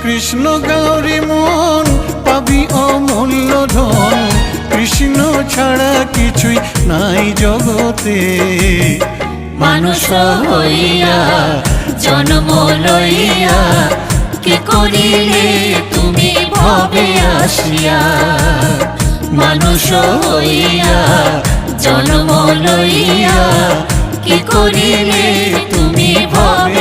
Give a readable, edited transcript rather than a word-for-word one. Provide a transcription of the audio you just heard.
কৃষ্ণ গৌরী মন পাবি অমূল্য ধন, কৃষ্ণ ছাড়া কিছুই নাই জগতে। মানুষ হইয়া জন্ম লইয়া কি করিলে তুমি ভবে আসিয়া। মানুষ হইয়া জন্ম লইয়া কি করিলে তুমি ভবে